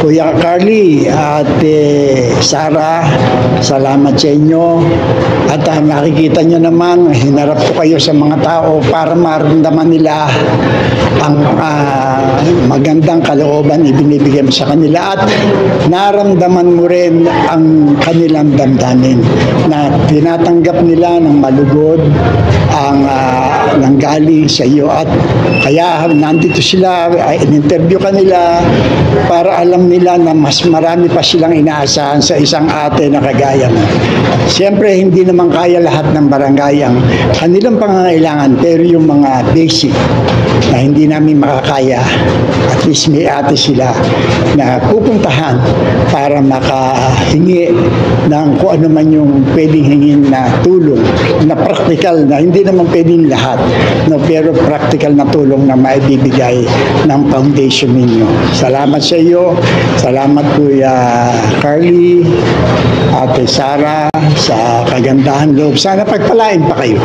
Kuya Carly at Sara, salamat sa inyo. At nakikita nyo naman, hinarap ko kayo sa mga tao para maramdaman nila ang magandang kalooban ibinibigay mo sa kanila at naramdaman mo rin ang kanilang damdamin na tinatanggap nila ng malugod ang nanggaling sa iyo at kaya nandito sila, in-interview kanila para alam nila na mas marami pa silang inaasahan sa isang ate na kagaya mo. Siyempre, hindi naman kaya lahat ng barangay ang kanilang pangangailangan, pero yung mga basic na hindi namin makakaya, at least may ate sila na pupuntahan para makahingi ng kung ano man yung pwedeng hingin na tulong na practical, na hindi naman pwedeng lahat, no, pero practical na tulong na maibibigay ng foundation ninyo. Salamat sa iyo. Salamat Kuya Carly, Ate Sara, sa kagandahan loob. Sana pagpalain pa kayo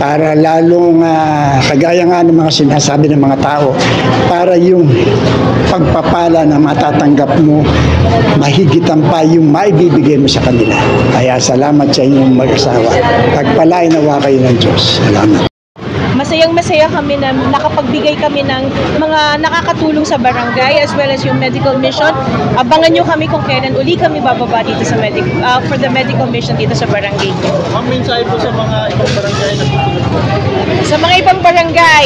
para lalong kagaya nga ng mga sinasabi ng mga tao, para yung pagpapala na matatanggap mo mahigitan pa yung maibibigay mo sa kanila. Kaya salamat sa inyong mag-asawa. Pagpalain nawa kayo ng Diyos. Salamat. Masayang-masaya kami na nakapagbigay kami ng mga nakakatulong sa barangay as well as yung medical mission. Abangan nyo kami kung kailan uli kami bababa dito sa for the medical mission dito sa barangay. Ang mensahe po sa mga ibang barangay na tutulong po? Sa mga ibang barangay,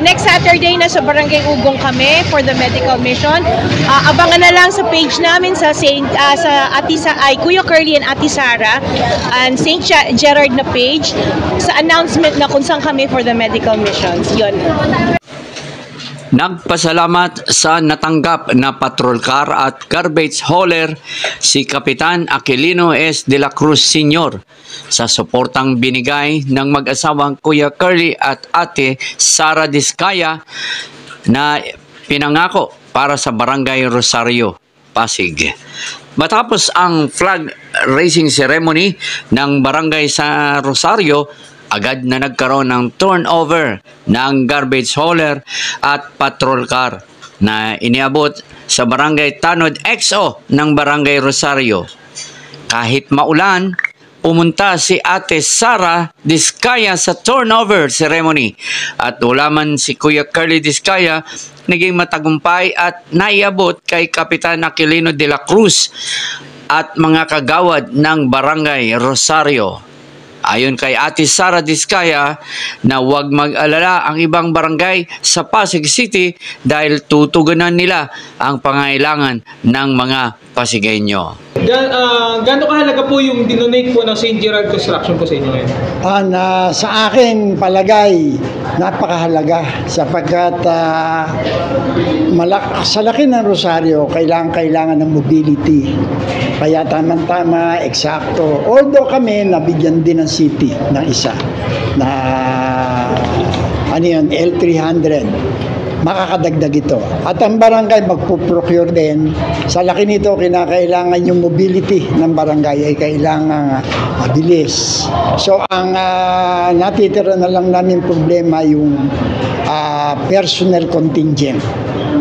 next Saturday na sa Barangay Ugong kami for the medical mission. Abangan na lang sa page namin sa Kuya Curly and Ate Sara and St. Gerard na page sa announcement na kung saan kami for the medical missions. Yun. Nagpasalamat sa natanggap na patrol car at garbage hauler si Kapitan Aquilino S. de la Cruz Sr. sa suportang binigay ng mag-asawang Kuya Curly at Ate Sara Diskaya na pinangako para sa Barangay Rosario, Pasig. Matapos ang flag raising ceremony ng barangay sa Rosario, agad na nagkaroon ng turnover ng garbage hauler at patrol car na iniabot sa Barangay Tanod XO ng Barangay Rosario. Kahit maulan, pumunta si Ate Sara Diskaya sa turnover ceremony at wala man si Kuya Curly Diskaya, naging matagumpay at naiabot kay Kapitan Aquilino de la Cruz at mga kagawad ng Barangay Rosario. Ayon kay Ate Sara Diskaya na huwag mag-alala ang ibang barangay sa Pasig City dahil tutugunan nila ang pangailangan ng mga Pasigueño. Gaano kahalaga po yung dinonate po ng St. Gerard Construction po sa inyo ngayon? Sa akin, palagay, napakahalaga sapagkat sa laki ng Rosario, kailangan ng mobility. Kaya tamang-tama, eksakto. Although kami, nabigyan din ng city ng isa na L300. Makakadagdag ito. At ang barangay magpuprocure din. Sa laki nito, kinakailangan yung mobility ng barangay ay kailangan mabilis. So, ang natitira na lang namin problema yung personnel contingent.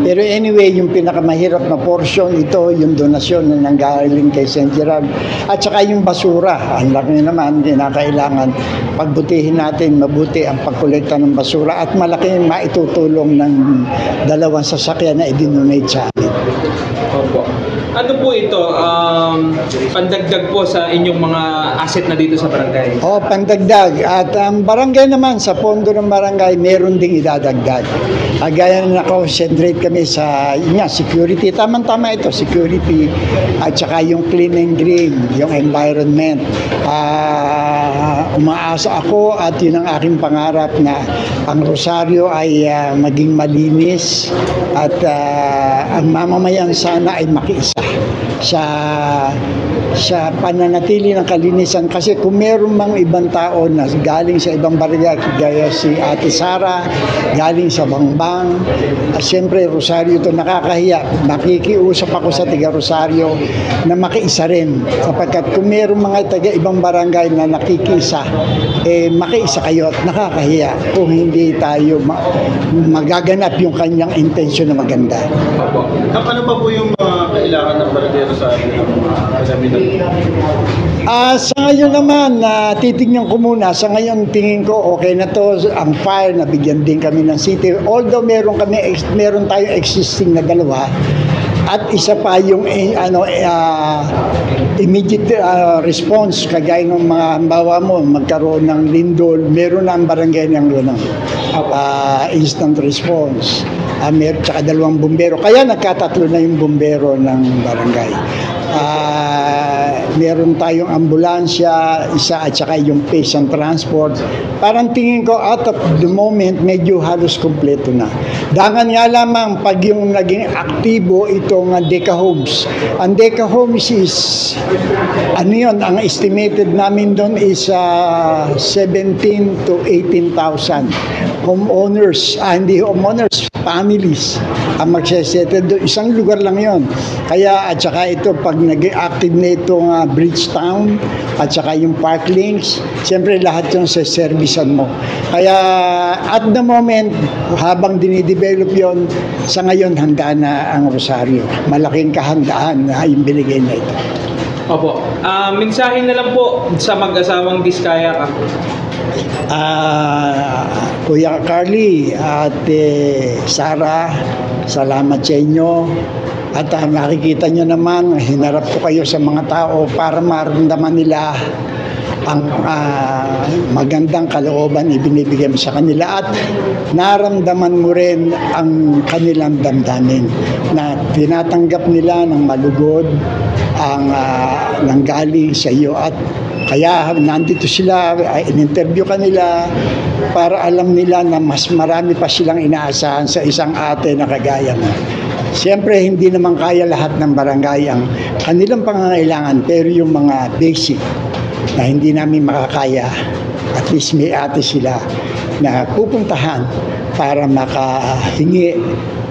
Pero anyway, yung pinakamahirap na portion, ito yung donasyon na nanggaling kay St. Gerard. At saka yung basura. Ang laki naman, kinakailangan pagbutihin natin mabuti ang pagkolekta ng basura at malaki maitutulong ng dalawang sasakyan na i-donate sa amin. Opo. Ano po ito? Pandagdag po sa inyong mga asset na dito sa barangay? Pandagdag. At ang barangay naman, sa pondo ng barangay, meron ding idadagdag. Gaya na nakakonsentrate kami sa security. Tamang-tama ito, security. At saka yung clean and green, yung environment. Umaasa ako at yun ang aking pangarap na ang Rosario ay maging malinis at ang mamamayan sana ay makiisa sa sa pananatili ng kalinisan. Kasi kung meron mang ibang tao na galing sa ibang barangay, gaya si Ate Sara, galing sa Bangbang, siyempre Rosario to, nakakahiya. Nakikiusap ako sa tiga Rosario na makiisa rin, sapagkat kung meron mga taga ibang barangay na nakikiisa, makiisa kayo at nakakahiya kung hindi tayo magaganap yung kanyang intensyon na maganda. Opo. Ano pa po yung kailangan ng barangay Rosario ng mga kalaminan? Sa ngayon naman, titignan ko muna. Sa ngayon, tingin ko okay na to. Ang fire, nabigyan din kami ng city. Although meron tayong existing na dalawa. At isa pa yung immediate response, kagaya ng mga bawa mo, magkaroon ng lindol, meron na ang barangay ng instant response. Meron tsaka 2 bumbero. Kaya nagkatatlo na yung bumbero ng barangay. Meron tayong ambulansya, isa at saka yung patient transport. Parang tingin ko at the moment medyo halos kompleto na. Dangan nga lamang pag yung naging aktibo itong Deca Homes. Ang Deca Homes is ang estimated namin doon is 17 to 18,000 homeowners, hindi homeowners, families ang magsesettle doon. Isang lugar lang yon. Kaya at saka ito pag naging active na itong Bridgetown at saka yung Parklinks, siyempre lahat yung sa servicean mo. Kaya at the moment, habang dinidevelop yon, sa ngayon handa na ang Rosario. Malaking kahandaan na yung binigay na ito. Opo. Mensahe na lang po sa mag-asawang Diskaya ka. Kuya Carly at Sara, salamat sa inyo. At nakikita nyo naman, hinarap ko kayo sa mga tao para maramdaman nila ang magandang kalooban ibinibigay mo sa kanila at naramdaman mo rin ang kanilang damdamin na tinatanggap nila ng malugod ang nanggaling sa iyo at kaya nandito sila, in-interview ka nila para alam nila na mas marami pa silang inaasahan sa isang ate na kagaya mo. Siyempre, hindi naman kaya lahat ng barangay ang kanilang pangangailangan, pero yung mga basic na hindi namin makakaya, at least may ate sila na pupuntahan para makahingi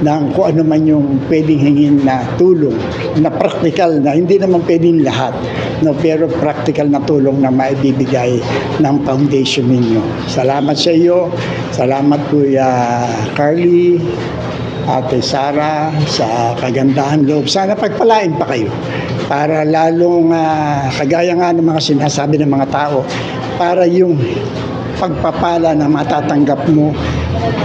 ng kung ano man yung pwedeng hingin na tulong na practical na hindi naman pwedeng lahat, no, pero practical na tulong na maibibigay ng foundation ninyo. Salamat sa iyo. Salamat Kuya Carly, Ate Sara, sa kagandahan loob. Sana pagpalain pa kayo para lalong kagaya nga ng mga sinasabi ng mga tao, para yung pagpapala na matatanggap mo,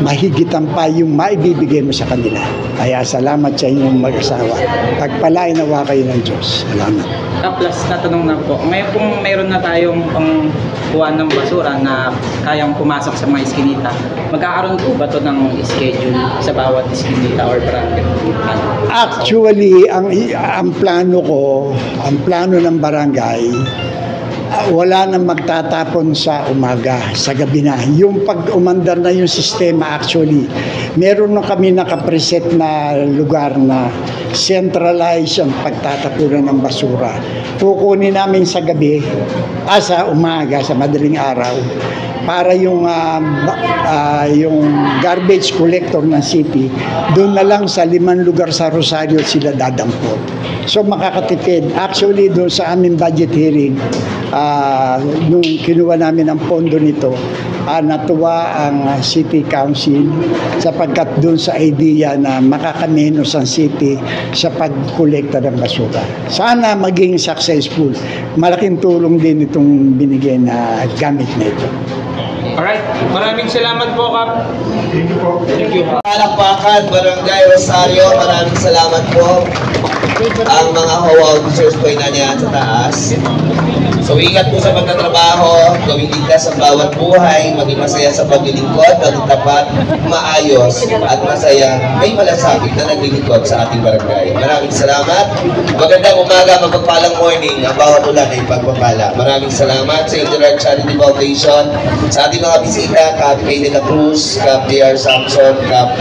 mahigitan pa yung maibibigay mo sa kanila. Kaya salamat sa inyong mag-asawa. Pagpalain nawa kayo ng Diyos. Salamat. Plus, natanong na po, ngayon kung mayroon na tayong pangkuha ng basura na kayang pumasok sa mga iskinita, magkakaroon po ba ito ng schedule sa bawat iskinita or barangay? Actually, ang plano ko, ang plano ng barangay, wala nang magtatapon sa umaga, sa gabi na. Yung pag umandar na yung sistema, actually, meron na kami nakapreset na lugar na centralize ang pagtatapunan ng basura. Kukunin namin sa gabi, sa umaga, sa madaling araw, para yung garbage collector ng city, doon na lang sa 5 lugar sa Rosario sila dadampot. So makakatipid. Actually, doon sa aming budget hearing, nung kinuha namin ang pondo nito, natuwa ang City Council sapagkat doon sa idea na makakamenos ang city sa pagkolekta ng basura. Sana maging successful. Malaking tulong din itong binigay na gamit na ito. Alright, maraming salamat po, Kap. Thank you po. Thank you. Palakpakan, Barangay Rosario, maraming salamat po. Ang mga HOA officers po inanyahan sa taas. So ingat po sa pagtatrabaho, gawing ligtas ang bawat buhay, maging masaya sa paglilingkod, maging tapat, maayos at masaya, may malasakit na naglilingkod sa ating barangay. Maraming salamat. Magandang umaga, mapagpalang morning. Ang bawat ulan ay pagpapala. Maraming salamat sa Gerard Charity Foundation, sa ating mga bisita, Kap A. De La Cruz, Kap J.R. Samson, Kap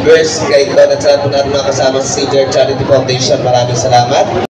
Burst, kay Don at sa lahat po natin mga kasama sa St. Gerard Charity Foundation. Maraming salamat.